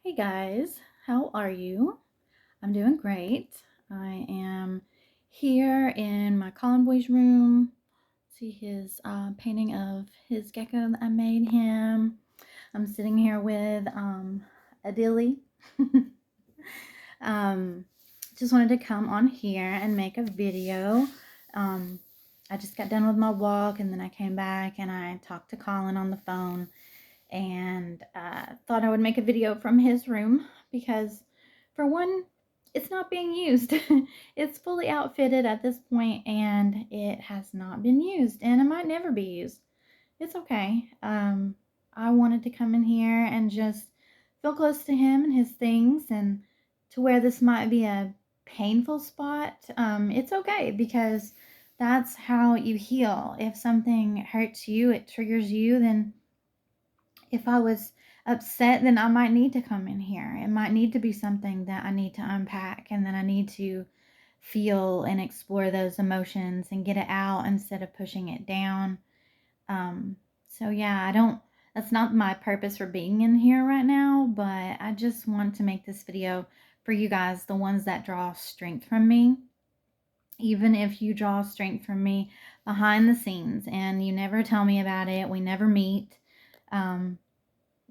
Hey guys, how are you? I'm doing great. I am here in my Colin Boy's room. See his painting of his gecko that I made him. I'm sitting here with Adili. um, just wanted to come on here and make a video. Um, I just got done with my walk and then I came back and I talked to Colin on the phone and thought I would make a video from his room because, for one, it's not being used. It's fully outfitted at this point and it has not been used and it might never be used. It's okay. I wanted to come in here and just feel close to him and his things, and to where this might be a painful spot, it's okay because that's how you heal. If something hurts you, it triggers you, then if I was upset, then I might need to come in here. It might need to be something that I need to unpack and then I need to feel and explore those emotions and get it out instead of pushing it down. So yeah, that's not my purpose for being in here right now, but I just want to make this video for you guys, the ones that draw strength from me. Even if you draw strength from me behind the scenes and you never tell me about it, we never meet. Um,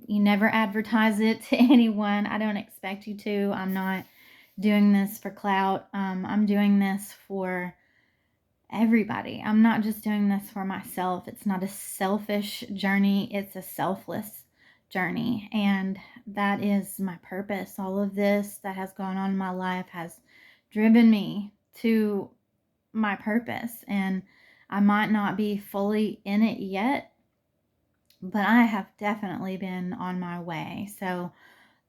you never advertise it to anyone. I don't expect you to. I'm not doing this for clout. I'm doing this for everybody. I'm not just doing this for myself. It's not a selfish journey, it's a selfless journey. And that is my purpose. All of this that has gone on in my life has driven me to my purpose. And I might not be fully in it yet, but I have definitely been on my way. So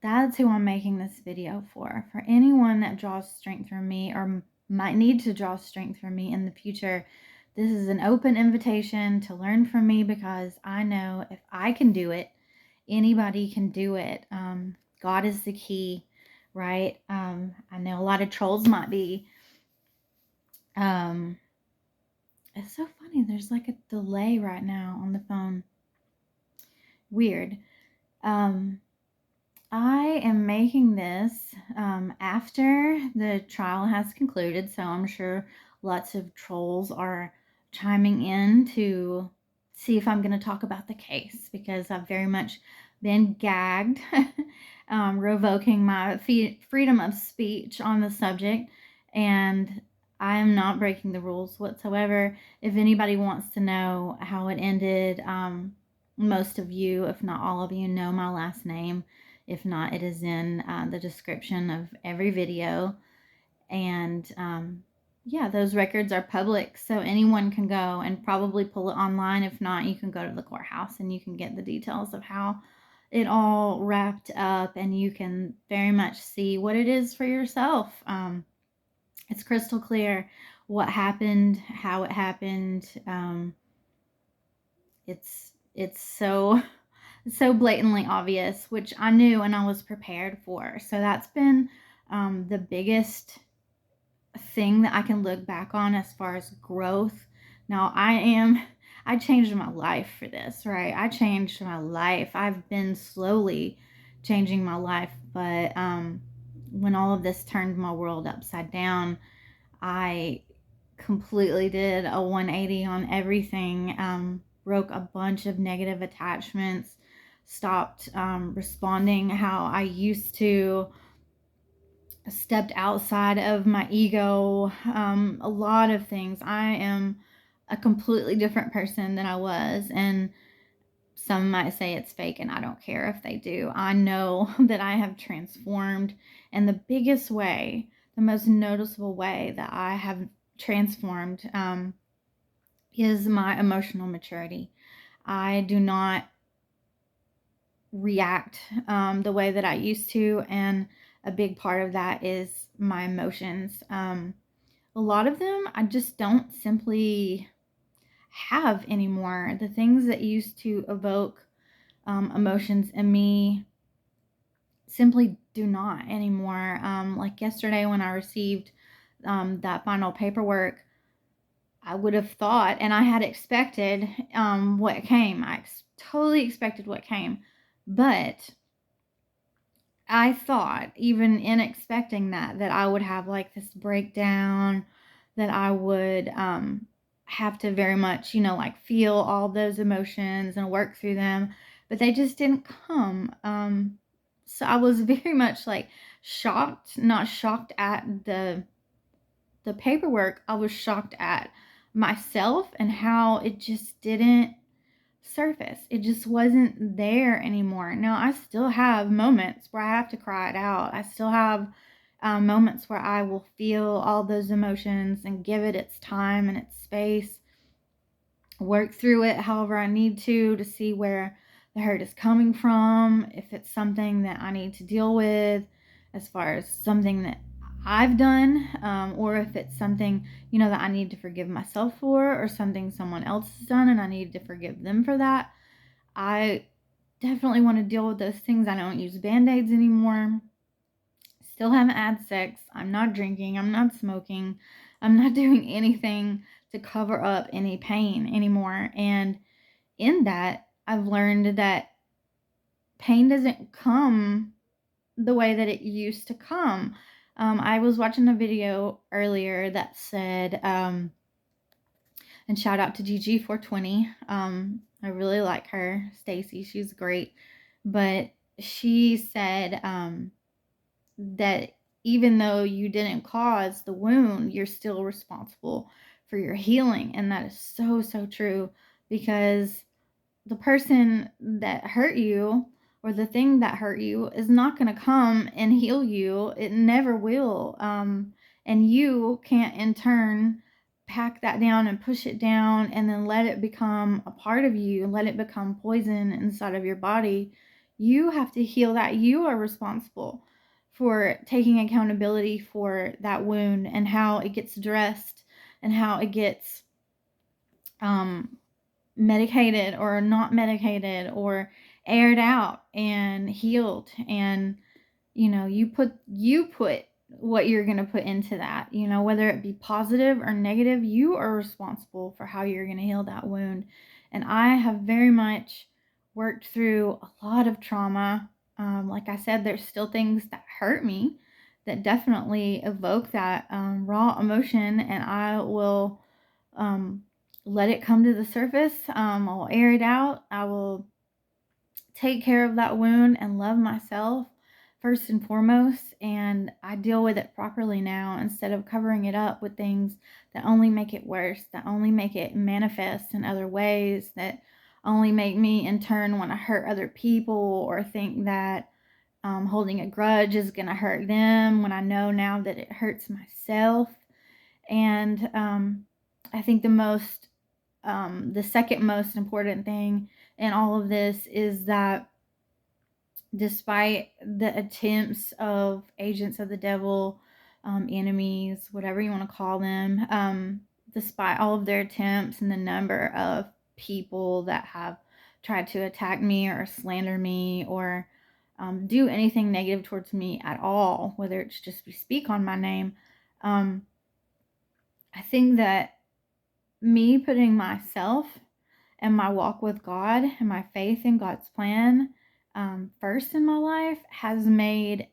that's who I'm making this video for. For anyone that draws strength from me or might need to draw strength from me in the future, this is an open invitation to learn from me because I know if I can do it, anybody can do it. God is the key, right? I know a lot of trolls might be. It's so funny. There's like a delay right now on the phone. Weird. Um, I am making this after the trial has concluded, so I'm sure lots of trolls are chiming in to see if I'm going to talk about the case because I've very much been gagged, revoking my freedom of speech on the subject, and I am not breaking the rules whatsoever. If anybody wants to know how it ended, most of you, if not all of you, know my last name. If not, it is in the description of every video. And yeah, those records are public, so anyone can go and probably pull it online. If not, you can go to the courthouse and you can get the details of how it all wrapped up, and you can very much see what it is for yourself. It's crystal clear what happened, how it happened. It's so blatantly obvious, which I knew and I was prepared for. So that's been the biggest thing that I can look back on as far as growth. Now, I changed my life for this, right? I changed my life. I've been slowly changing my life, but when all of this turned my world upside down, I completely did a 180 on everything. Broke a bunch of negative attachments, stopped responding how I used to, stepped outside of my ego, a lot of things. I am a completely different person than I was, and some might say it's fake, and I don't care if they do. I know that I have transformed, and the biggest way, the most noticeable way that I have transformed is my emotional maturity. I do not react the way that I used to, and a big part of that is my emotions. A lot of them I just don't simply have anymore. The things that used to evoke emotions in me simply do not anymore. Like yesterday when I received that final paperwork, I would have thought, and I had expected what came. I totally expected what came. But I thought, even in expecting that I would have like this breakdown, that I would have to very much, like feel all those emotions and work through them, but they just didn't come. So I was very much like shocked, not shocked at the paperwork. I was shocked at myself and how it just didn't surface. It just wasn't there anymore. Now, I still have moments where I have to cry it out. I still have moments where I will feel all those emotions and give it its time and its space, work through it however I need to see where the hurt is coming from, if it's something that I need to deal with as far as something that I've done, or if it's something, that I need to forgive myself for, or something someone else has done and I need to forgive them for that. I definitely want to deal with those things. I don't use band-aids anymore. Still haven't had sex. I'm not drinking. I'm not smoking. I'm not doing anything to cover up any pain anymore. And in that, I've learned that pain doesn't come the way that it used to come. I was watching a video earlier that said, and shout out to GG420. I really like her, Stacy. She's great. But she said that even though you didn't cause the wound, you're still responsible for your healing. And that is so, so true, because the person that hurt you or the thing that hurt you is not going to come and heal you. It never will. And you can't in turn pack that down and push it down and then let it become a part of you, let it become poison inside of your body. You have to heal that. You are responsible for taking accountability for that wound and how it gets dressed and how it gets medicated or not medicated or aired out and healed. And you put what you're going to put into that, whether it be positive or negative. You are responsible for how you're going to heal that wound. And I have very much worked through a lot of trauma. Like I said, there's still things that hurt me that definitely evoke that raw emotion, and I will let it come to the surface. I'll air it out. I will take care of that wound and love myself first and foremost. And I deal with it properly now instead of covering it up with things that only make it worse, that only make it manifest in other ways, that only make me in turn want to hurt other people or think that holding a grudge is going to hurt them, when I know now that it hurts myself. And I think the second most important thing in all of this is that despite the attempts of agents of the devil, enemies, whatever you want to call them, despite all of their attempts and the number of people that have tried to attack me or slander me or do anything negative towards me at all, whether it's just speak on my name, I think that me putting myself and my walk with God and my faith in God's plan first in my life has made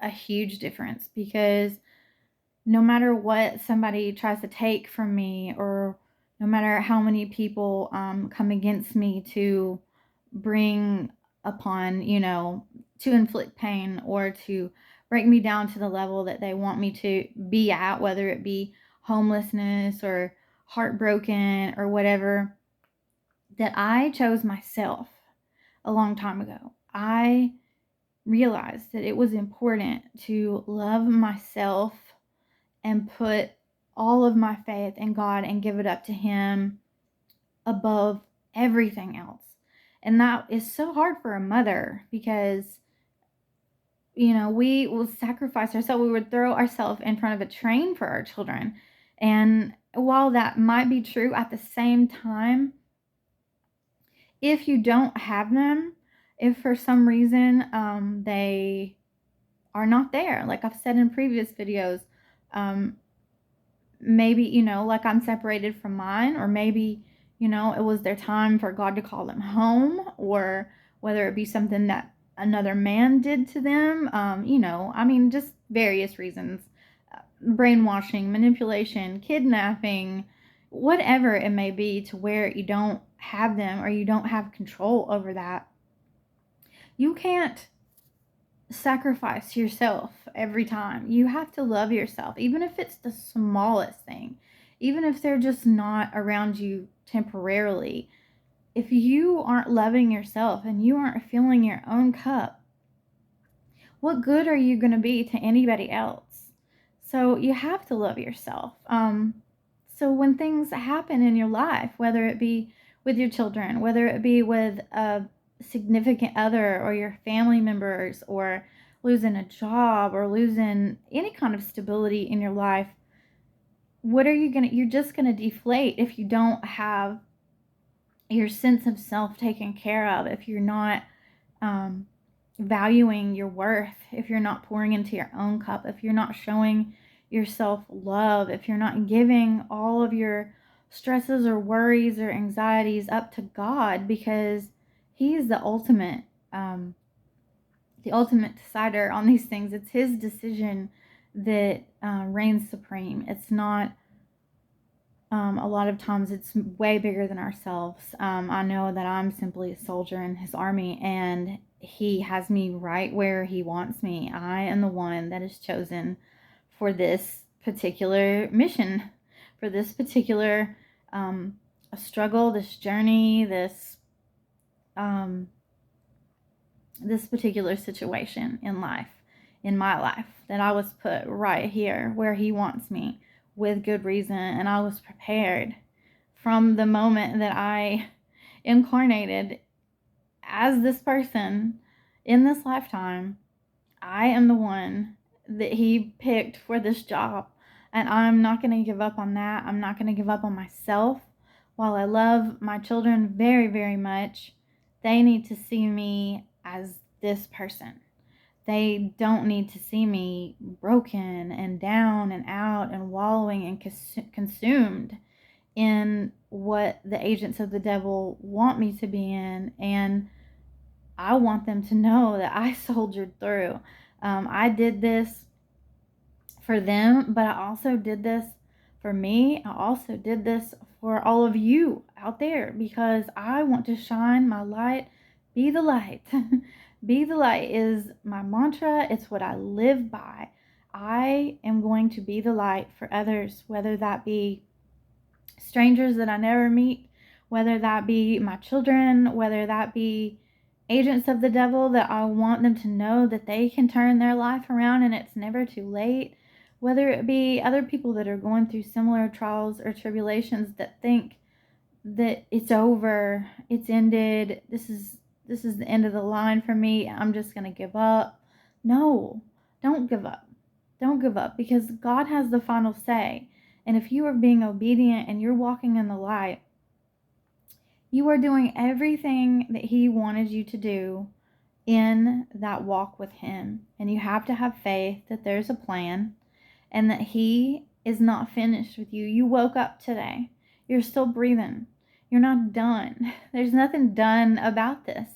a huge difference, because no matter what somebody tries to take from me, or no matter how many people come against me to bring upon, to inflict pain or to break me down to the level that they want me to be at, whether it be homelessness or heartbroken or whatever, that I chose myself a long time ago. I realized that it was important to love myself and put all of my faith in God and give it up to Him above everything else. And that is so hard for a mother, because we will sacrifice ourselves. We would throw ourselves in front of a train for our children. And while that might be true, at the same time, if you don't have them, if for some reason they are not there, like I've said in previous videos, maybe, like I'm separated from mine, or maybe, it was their time for God to call them home, or whether it be something that another man did to them. I mean, just various reasons. Brainwashing, manipulation, kidnapping, whatever it may be, to where you don't have them or you don't have control over that. You can't sacrifice yourself every time. You have to love yourself, even if it's the smallest thing, even if they're just not around you temporarily. If you aren't loving yourself and you aren't filling your own cup, what good are you going to be to anybody else? So you have to love yourself. So when things happen in your life, whether it be with your children, whether it be with a significant other or your family members, or losing a job or losing any kind of stability in your life, what are you going to, you're just going to deflate if you don't have your sense of self taken care of, if you're not um, valuing your worth, if you're not pouring into your own cup, if you're not showing yourself love, if you're not giving all of your stresses or worries or anxieties up to God, because He's um, the ultimate decider on these things. It's His decision that reigns supreme. It's not. A lot of times it's way bigger than ourselves. I know that I'm simply a soldier in His army, and He has me right where He wants me. I am the one that is chosen for this particular mission, for this particular struggle, this journey, um, this particular situation in life, in my life, that I was put right here where He wants me with good reason, and I was prepared from the moment that I incarnated as this person in this lifetime. I am the one that He picked for this job, and I'm not going to give up on that. I'm not going to give up on myself. While I love my children very, very much, they need to see me as this person. They don't need to see me broken and down and out and wallowing and consumed in what the agents of the devil want me to be in. And I want them to know that I soldiered through. I did this for them, but I also did this for me. I also did this for all of you out there, because I want to shine my light. Be the light. Be the light is my mantra. It's what I live by. I am going to be the light for others, whether that be strangers that I never meet, whether that be my children, whether that be agents of the devil that I want them to know that they can turn their life around and it's never too late, whether it be other people that are going through similar trials or tribulations that think that it's over, it's ended, this is the end of the line for me, I'm just going to give up. No, don't give up. Don't give up, because God has the final say. And if you are being obedient and you're walking in the light, you are doing everything that He wanted you to do in that walk with Him. And you have to have faith that there's a plan and that He is not finished with you. You woke up today. You're still breathing. You're not done. There's nothing done about this.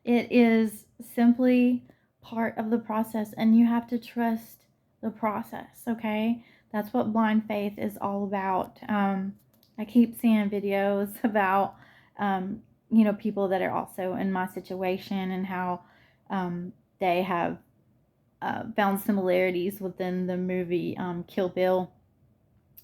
It is simply part of the process, and you have to trust the process, okay? That's what blind faith is all about. I keep seeing videos about, people that are also in my situation, and how they have found similarities within the movie Kill Bill.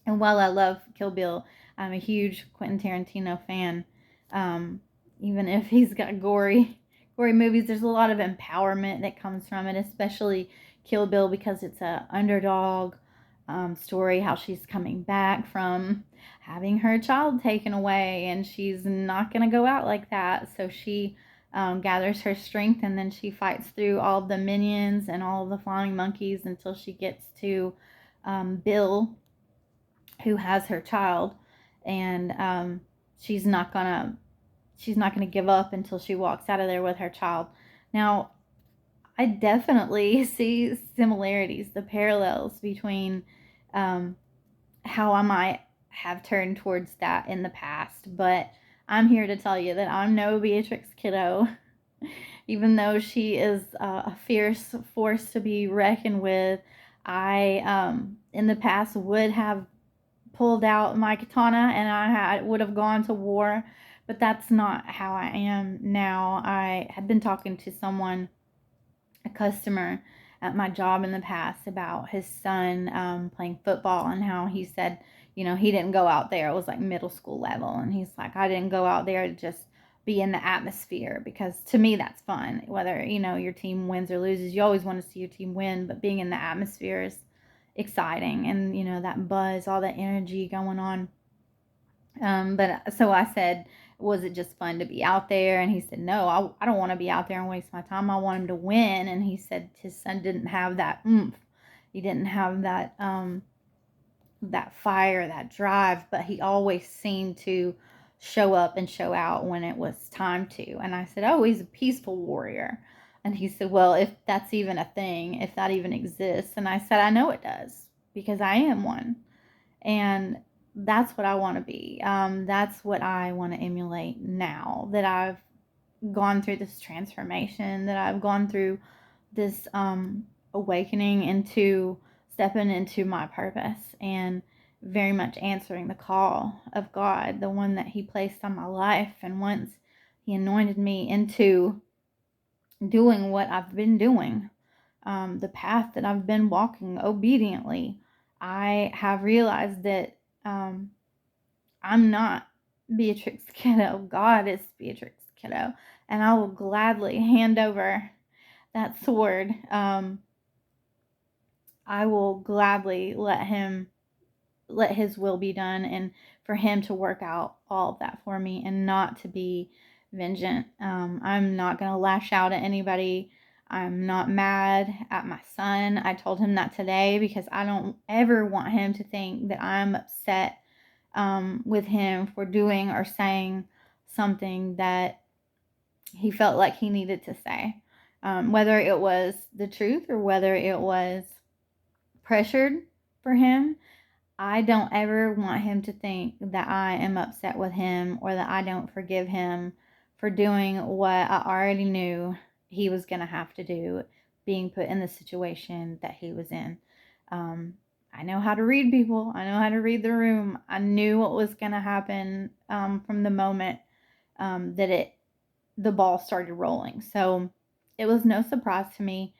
And while I love Kill Bill, I'm a huge Quentin Tarantino fan. Um, Even if he's got gory movies, there's a lot of empowerment that comes from it, especially Kill Bill, because it's a underdog story, how she's coming back from having her child taken away, and she's not going to go out like that. So she gathers her strength, and then she fights through all the minions and all the flying monkeys until she gets to Bill, who has her child, and she's not gonna give up until she walks out of there with her child. Now, I definitely see similarities, the parallels between how I might have turned towards that in the past, but I'm here to tell you that I'm no Beatrix Kiddo. Even though she is a fierce force to be reckoned with, I, in the past, would have pulled out my katana and would have gone to war, but that's not how I am now. I had been talking to someone, a customer at my job in the past, about his son playing football, and how he said, he didn't go out there. It was like middle school level. And he's like, I didn't go out there to just be in the atmosphere, because to me that's fun. Whether, your team wins or loses, you always want to see your team win, but being in the atmosphere is exciting. And, that buzz, all that energy going on. But so I said, was it just fun to be out there? And he said, no, I don't want to be out there and waste my time. I want him to win. And he said his son didn't have that oomph. He didn't have that fire, that drive, but he always seemed to show up and show out when it was time to. And I said, oh, he's a peaceful warrior. And he said, well, if that's even a thing, if that even exists. And I said, I know it does, because I am one. And that's what I want to be. That's what I want to emulate now that I've gone through this transformation, that I've gone through this awakening into stepping into my purpose, and very much answering the call of God, the one that He placed on my life. And once He anointed me into doing what I've been doing, the path that I've been walking obediently, I have realized that I'm not Beatrix Kiddo. God is Beatrix Kiddo. And I will gladly hand over that sword. I will gladly let His will be done, and for Him to work out all of that for me, and not to be vengeant. I'm not going to lash out at anybody. I'm not mad at my son. I told him that today, because I don't ever want him to think that I'm upset with him for doing or saying something that he felt like he needed to say. Whether it was the truth or whether it was pressured for him, I don't ever want him to think that I am upset with him, or that I don't forgive him for doing what I already knew he was going to have to do, being put in the situation that he was in. I know how to read people. I know how to read the room. I knew what was going to happen from the moment that the ball started rolling. So it was no surprise to me.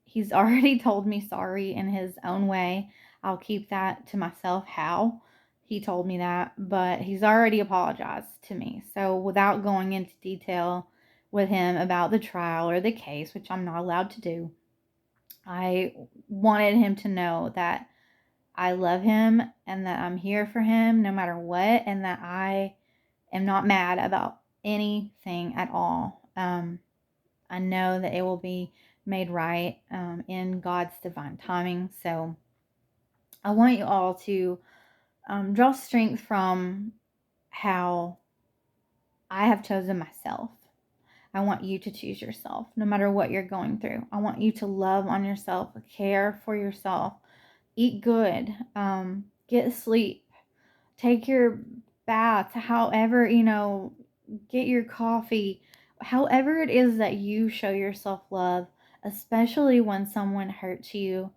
He's already told me sorry in his own way. I'll keep that to myself how he told me that, but he's already apologized to me. So without going into detail with him about the trial or the case, which I'm not allowed to do, I wanted him to know that I love him, and that I'm here for him no matter what, and that I am not mad about anything at all. I know that it will be made right in God's divine timing. So I want you all to draw strength from how I have chosen myself. I want you to choose yourself no matter what you're going through. I want you to love on yourself, care for yourself, eat good, get sleep, take your bath, however, get your coffee, however it is that you show yourself love, especially when someone hurts you.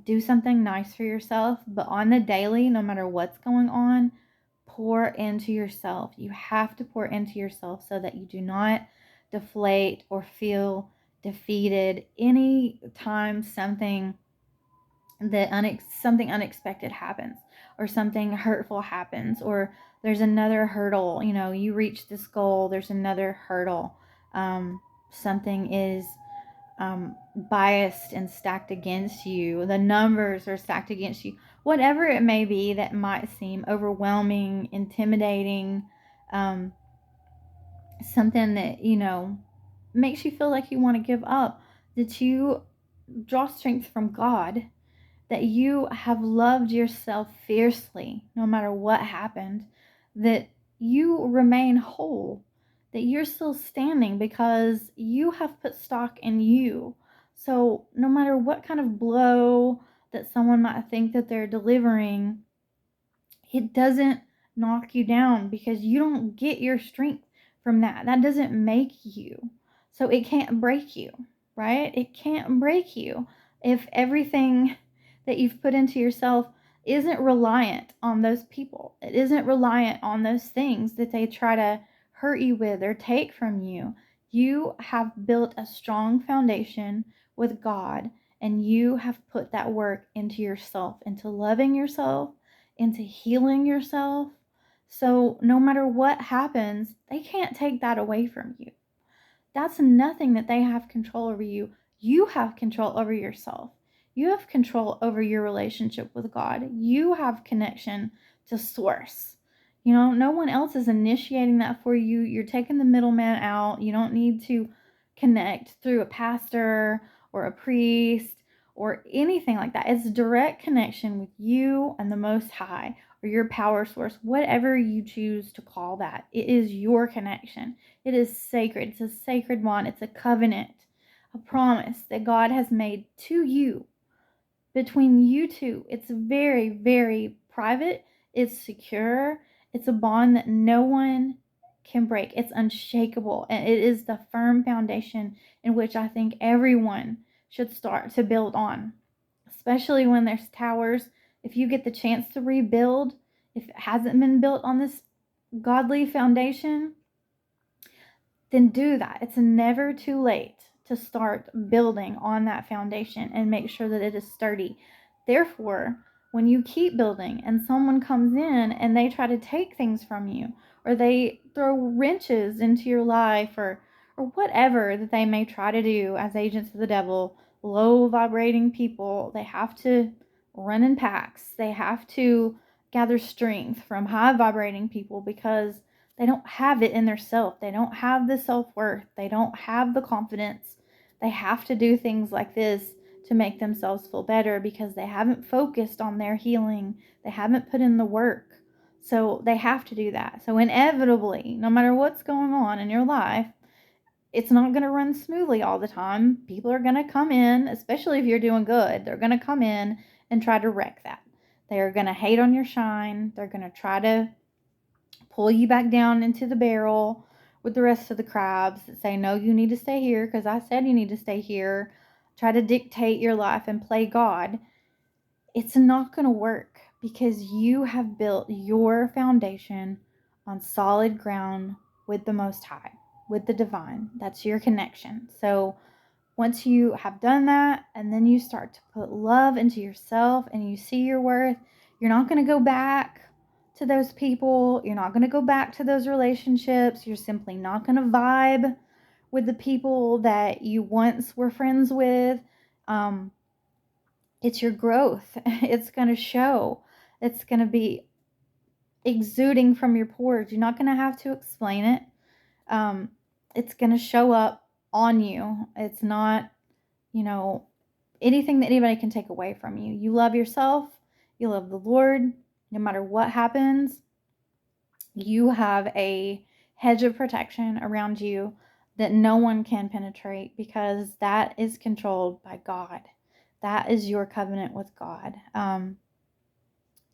Do something nice for yourself, but on the daily, no matter what's going on, pour into yourself. You have to pour into yourself so that you do not deflate or feel defeated any time something something unexpected happens, or something hurtful happens, or there's another hurdle. You reach this goal, there's another hurdle. Something is biased and stacked against you. The numbers are stacked against you. Whatever it may be that might seem overwhelming, intimidating, something that makes you feel like you want to give up, that you draw strength from God, that you have loved yourself fiercely no matter what happened, that you remain whole, that you're still standing because you have put stock in you. So no matter what kind of blow that someone might think that they're delivering, it doesn't knock you down, because you don't get your strength from that. That doesn't make you. So it can't break you, right? It can't break you if everything that you've put into yourself isn't reliant on those people. It isn't reliant on those things that they try to hurt you with or take from you. You have built a strong foundation with God, and you have put that work into yourself, into loving yourself, into healing yourself. So no matter what happens, they can't take that away from you. That's nothing that they have control over you. You have control over yourself. You have control over your relationship with God. You have connection to source. No one else is initiating that for you. You're taking the middleman out. You don't need to connect through a pastor or a priest or anything like that. It's direct connection with you and the Most High, or your power source, whatever you choose to call that. It is your connection. It is sacred. It's a sacred bond. It's a covenant, a promise that God has made to you, between you two. It's very, very private. It's secure. It's a bond that no one can break. It's unshakable. And it is the firm foundation in which I think everyone should start to build on, especially when there's towers. If you get the chance to rebuild, if it hasn't been built on this godly foundation, then do that. It's never too late to start building on that foundation and make sure that it is sturdy. Therefore, when you keep building and someone comes in and they try to take things from you, or they throw wrenches into your life, or whatever that they may try to do as agents of the devil, low vibrating people, they have to run in packs. They have to gather strength from high vibrating people, because they don't have it in their self. They don't have the self-worth. They don't have the confidence. They have to do things like this to make themselves feel better, because they haven't focused on their healing. They haven't put in the work. So they have to do that. So inevitably, no matter what's going on in your life, it's not going to run smoothly all the time. People are going to come in, especially if you're doing good. They're going to come in and try to wreck that. They are going to hate on your shine. They're going to try to pull you back down into the barrel with the rest of the crabs that say, no, you need to stay here because I said you need to stay here. Try to dictate your life and play God. It's not going to work, because you have built your foundation on solid ground with the Most High, with the divine. That's your connection. So once you have done that, and then you start to put love into yourself and you see your worth, you're not going to go back to those people. You're not going to go back to those relationships. You're simply not going to vibe with the people that you once were friends with. It's your growth. It's going to show. It's going to be exuding from your pores. You're not going to have to explain it. It's going to show up on you. It's not, anything that anybody can take away from you. You love yourself. You love the Lord. No matter what happens, you have a hedge of protection around you that no one can penetrate, because that is controlled by God. That is your covenant with God.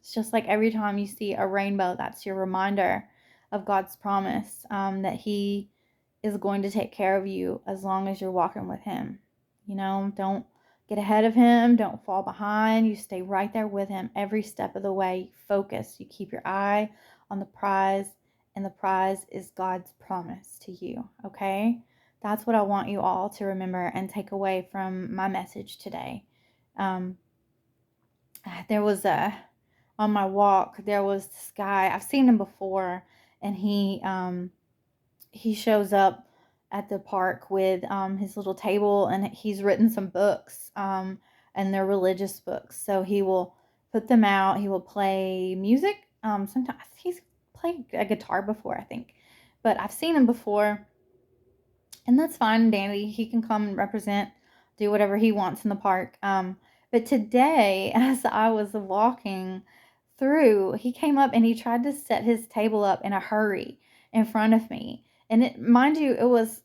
It's just like every time you see a rainbow, that's your reminder of God's promise, that He is going to take care of you as long as you're walking with Him. Don't get ahead of Him. Don't fall behind. You stay right there with Him every step of the way. You focus. You keep your eye on the prize, and the prize is God's promise to you, okay? That's what I want you all to remember and take away from my message today. There was on my walk, there was this guy. I've seen him before, and he shows up at the park with his little table, and he's written some books, and they're religious books. So he will put them out. He will play music. Sometimes he's played a guitar before, I think, but I've seen him before, and that's fine and dandy. He can come and represent, do whatever he wants in the park. But today, as I was walking through, he came up and he tried to set his table up in a hurry in front of me. And mind you,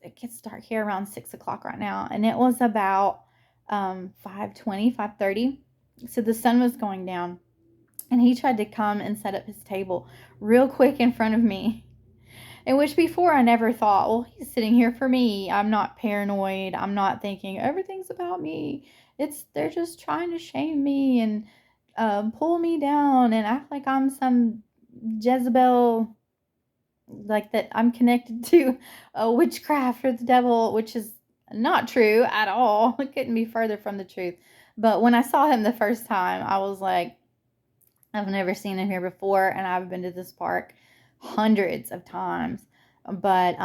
it gets dark here around 6 o'clock right now, and it was about 5:20, 5:30. So the sun was going down, and he tried to come and set up his table real quick in front of me. In which before I never thought, well, he's sitting here for me. I'm not paranoid. I'm not thinking everything's about me. They're just trying to shame me and pull me down and act like I'm some Jezebel, like that I'm connected to a witchcraft or the devil, which is not true at all. It couldn't be further from the truth. But when I saw him the first time, I was like, I've never seen him here before, and I've been to this park hundreds of times. But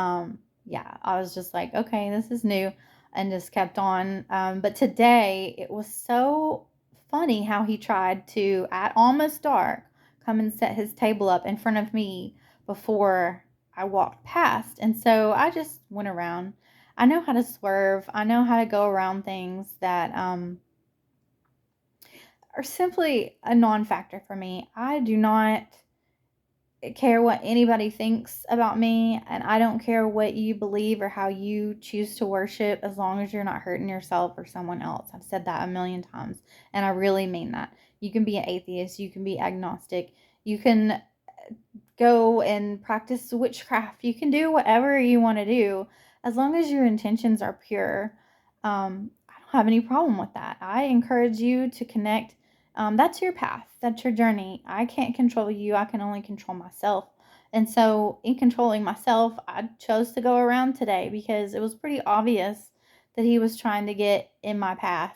yeah, I was just like, okay, this is new, and just kept on. But today, it was so funny how he tried to, at almost dark, come and set his table up in front of me before I walked past. And so I just went around. I know how to swerve. I know how to go around things that are simply a non-factor for me. I do not care what anybody thinks about me, and I don't care what you believe or how you choose to worship, as long as you're not hurting yourself or someone else. I've said that a million times, and I really mean that. You can be an atheist, you can be agnostic, you can go and practice witchcraft, you can do whatever you want to do as long as your intentions are pure. I don't have any problem with that. I encourage you to connect. That's your path, that's your journey. I can't control you, I can only control myself. And so, in controlling myself, I chose to go around today because it was pretty obvious that he was trying to get in my path.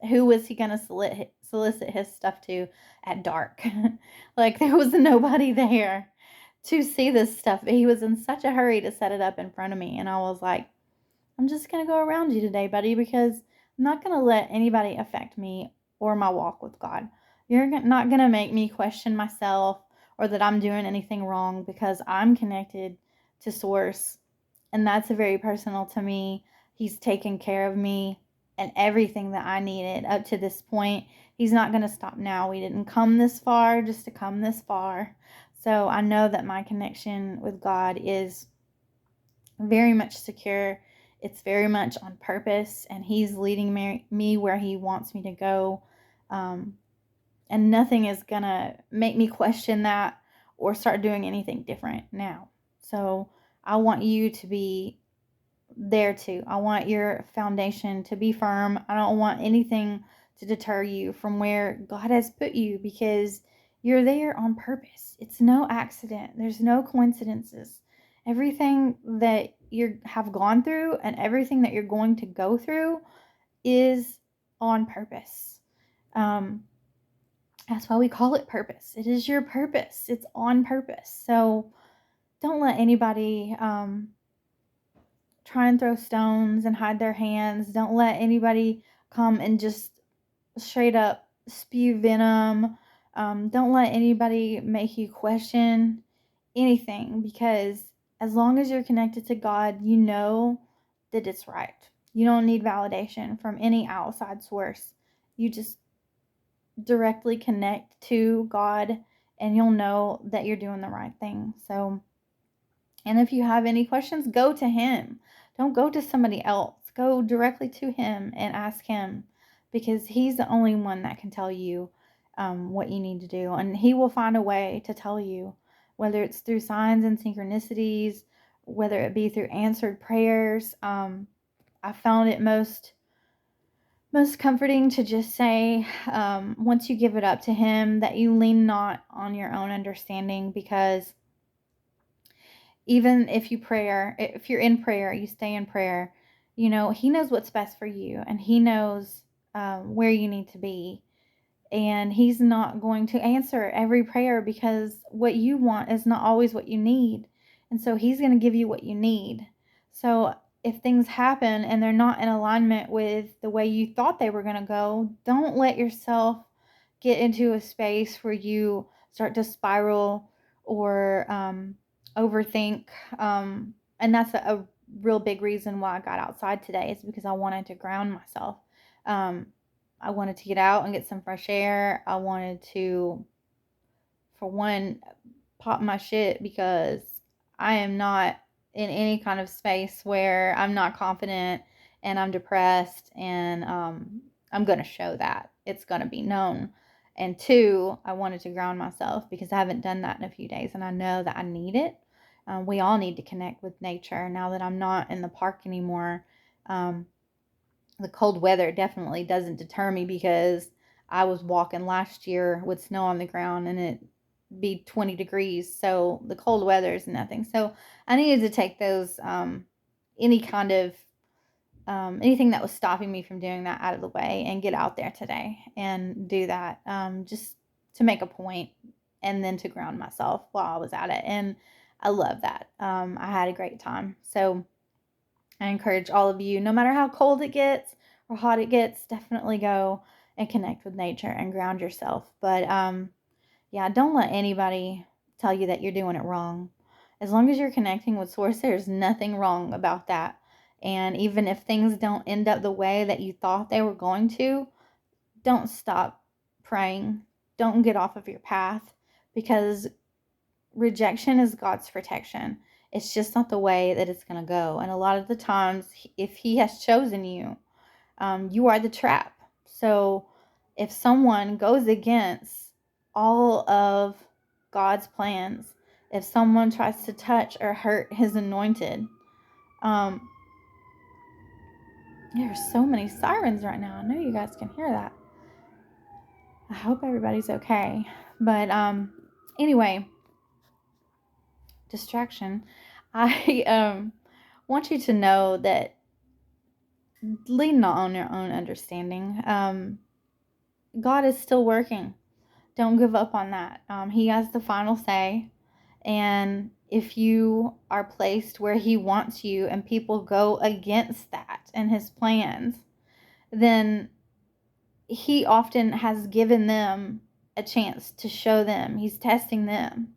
Who was he going to solicit his stuff to at dark? Like, there was nobody there to see this stuff. He was in such a hurry to set it up in front of me. And I was like, I'm just going to go around you today, buddy, because I'm not going to let anybody affect me or my walk with God. You're not going to make me question myself or that I'm doing anything wrong, because I'm connected to Source. And that's very personal to me. He's taken care of me and everything that I needed up to this point. He's not going to stop now. We didn't come this far just to come this far. So I know that my connection with God is very much secure. It's very much on purpose, and He's leading me where He wants me to go. Um, and nothing is going to make me question that or start doing anything different now. So I want you to be there too. I want your foundation to be firm. I don't want anything to deter you from where God has put you, because you're there on purpose. It's no accident. There's no coincidences. Everything that you have gone through and everything that you're going to go through is on purpose. That's why we call it purpose. It is your purpose. It's on purpose. So don't let anybody try and throw stones and hide their hands. Don't let anybody come and just straight up spew venom. Don't let anybody make you question anything, because as long as you're connected to God, you know that it's right. You don't need validation from any outside source. You just directly connect to God, and you'll know that you're doing the right thing. So, and if you have any questions, go to Him. Don't go to somebody else. Go directly to Him and ask Him, because He's the only one that can tell you what you need to do. And He will find a way to tell you, whether it's through signs and synchronicities, whether it be through answered prayers. I found it most comforting to just say, once you give it up to Him, that you lean not on your own understanding, because even if you're in prayer, you stay in prayer, He knows what's best for you, and He knows where you need to be. And He's not going to answer every prayer, because what you want is not always what you need. And so He's going to give you what you need. So if things happen and they're not in alignment with the way you thought they were going to go, don't let yourself get into a space where you start to spiral or overthink. And that's a real big reason why I got outside today, is because I wanted to ground myself. I wanted to get out and get some fresh air. I wanted to, for one, pop my shit, because I am not in any kind of space where I'm not confident and I'm depressed, and I'm going to show that. It's going to be known. And two, I wanted to ground myself, because I haven't done that in a few days, and I know that I need it. We all need to connect with nature. Now that I'm not in the park anymore, um, the cold weather definitely doesn't deter me, because I was walking last year with snow on the ground and it be 20 degrees. So the cold weather is nothing. So I needed to take those, any kind of, anything that was stopping me from doing that out of the way, and get out there today and do that, just to make a point, and then to ground myself while I was at it. And I love that. I had a great time. So I encourage all of you, no matter how cold it gets or hot it gets, definitely go and connect with nature and ground yourself. But yeah, don't let anybody tell you that you're doing it wrong. As long as you're connecting with Source, there's nothing wrong about that. And even if things don't end up the way that you thought they were going to, don't stop praying. Don't get off of your path, because rejection is God's protection. It's just not the way that it's going to go. And a lot of the times, if He has chosen you, you are the trap. So if someone goes against all of God's plans, if someone tries to touch or hurt His anointed, um, there are so many sirens right now. I know you guys can hear that. I hope everybody's okay. But anyway, distraction. I want you to know that lean not on your own understanding. God is still working. Don't give up on that. He has the final say. And if you are placed where He wants you and people go against that and His plans, then He often has given them a chance to show them. He's testing them.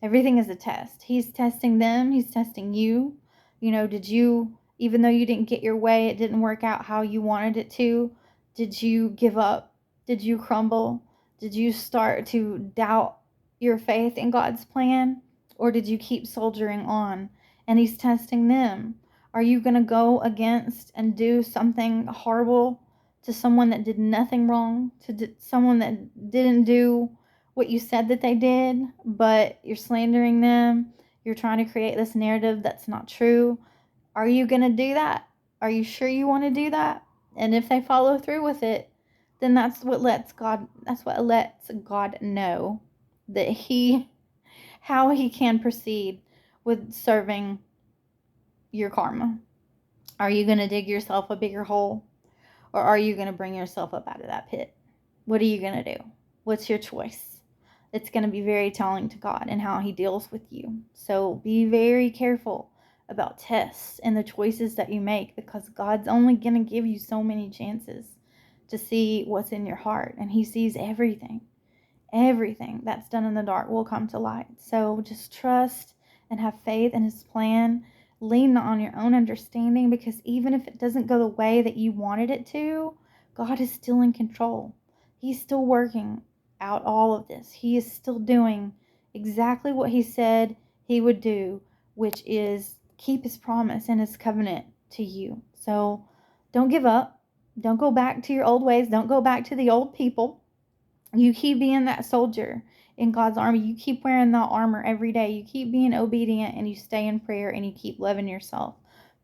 Everything is a test. He's testing them. He's testing you. Did you, even though you didn't get your way, it didn't work out how you wanted it to, did you give up? Did you crumble? Did you start to doubt your faith in God's plan? Or did you keep soldiering on? And He's testing them. Are you going to go against and do something horrible to someone that did nothing wrong, to someone that didn't do what you said that they did, but you're slandering them? You're trying to create this narrative that's not true. Are you going to do that? Are you sure you want to do that? And if they follow through with it, then that's what lets God know that how He can proceed with serving your karma. Are you going to dig yourself a bigger hole, or are you going to bring yourself up out of that pit? What are you going to do? What's your choice? It's going to be very telling to God and how He deals with you. So be very careful about tests and the choices that you make, because God's only going to give you so many chances to see what's in your heart, and He sees everything. Everything that's done in the dark will come to light. So just trust and have faith in His plan. Lean not on your own understanding, because even if it doesn't go the way that you wanted it to, God is still in control. He's still working out all of this. He is still doing exactly what He said He would do, which is keep His promise and His covenant to you. So don't give up. Don't go back to your old ways. Don't go back to the old people. You keep being that soldier in God's army. You keep wearing that armor every day. You keep being obedient, and you stay in prayer, and you keep loving yourself,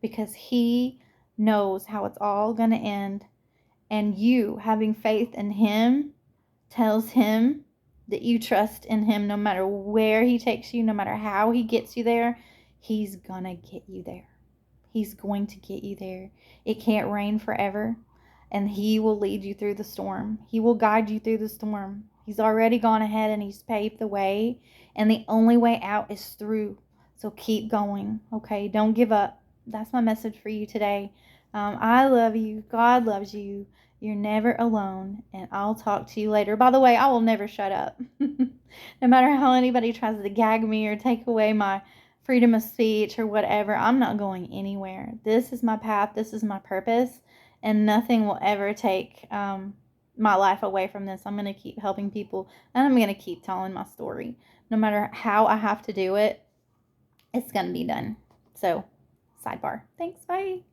because He knows how it's all going to end. And you having faith in Him tells Him that you trust in Him. No matter where He takes you, no matter how He gets you there, He's going to get you there. He's going to get you there. It can't rain forever, and He will lead you through the storm. He will guide you through the storm. He's already gone ahead and He's paved the way, and the only way out is through. So keep going, okay? Don't give up. That's my message for you today. I love you. God loves you. You're never alone, and I'll talk to you later. By the way, I will never shut up. No matter how anybody tries to gag me or take away my freedom of speech or whatever, I'm not going anywhere. This is my path. This is my purpose, and nothing will ever take my life away from this. I'm going to keep helping people, and I'm going to keep telling my story. No matter how I have to do it, it's going to be done. So, sidebar. Thanks. Bye.